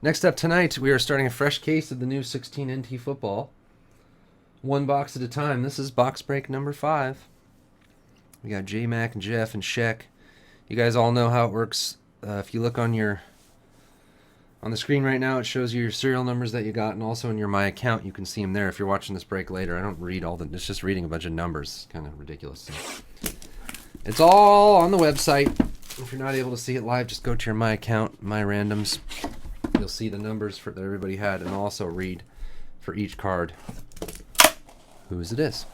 Next up tonight, we are starting a fresh case of the new 16 NT football. One box at a time. This is box break number 5. We got J-Mac and Jeff and Sheck. You guys all know how it works. If you look on the screen right now, it shows you your serial numbers that you got, and also in your My Account, you can see them there. If you're watching this break later, I don't read it's just reading a bunch of numbers. It's kind of ridiculous. So. It's all on the website. If you're not able to see it live, just go to your My Account, My Randoms. You'll see the numbers that everybody had, and also read for each card whose it is.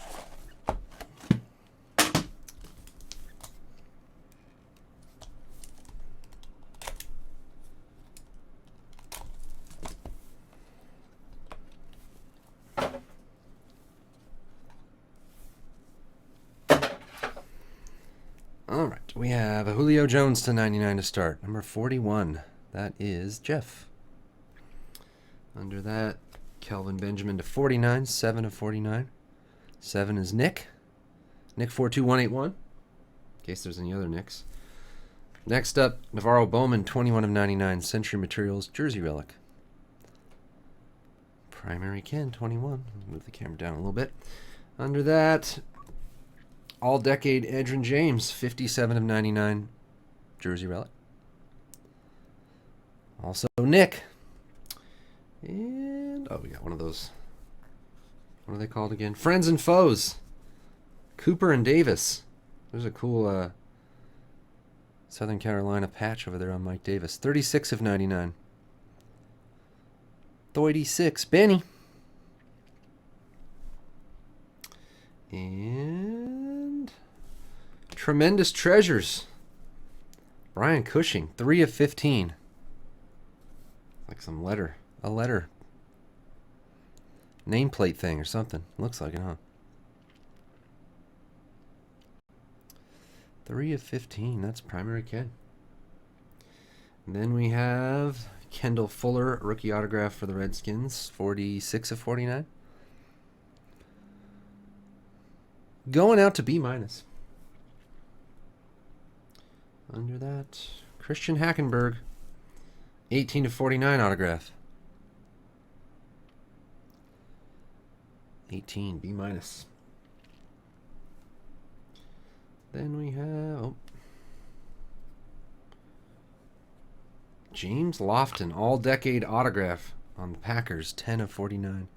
All right, we have a Julio Jones to 99 to start. Number 41, that is Jeff. Under that, Kelvin Benjamin to 49, 7 of 49. 7 is Nick. Nick 42181, in case there's any other Nicks. Next up, Navarro Bowman, 21 of 99. Century Materials, Jersey Relic. Primary Ken, 21. Move the camera down a little bit. Under that, All-Decade Edgerrin James, 57 of 99. Jersey Relic. Also Nick. And, we got one of those. What are they called again? Friends and Foes. Cooper and Davis. There's a cool Southern Carolina patch over there on Mike Davis. 36 of 99. 36, Benny. And Tremendous Treasures. Brian Cushing, 3 of 15. Like a letter. Nameplate thing or something. Looks like it, huh? 3 of 15. That's primary Ken. And then we have Kendall Fuller, rookie autograph for the Redskins. 46 of 49. Going out to B-. Under that, Christian Hackenberg. 18 of 49 autograph. 18, B-. Then we have James Lofton, all-decade autograph on the Packers, 10 of 49.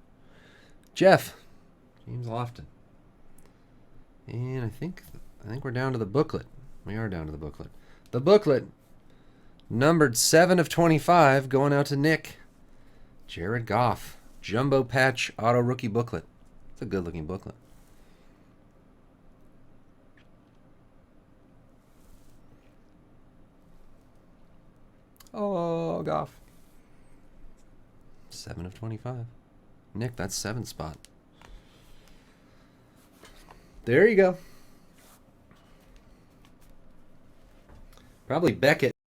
Jeff, James Lofton. And I think we're down to the booklet. We are down to the booklet. The booklet, numbered 7 of 25, going out to Nick. Jared Goff, Jumbo Patch Auto Rookie Booklet. It's a good-looking booklet. Oh, Goff. 7 of 25. Nick, that's 7th spot. There you go. Probably Beckett.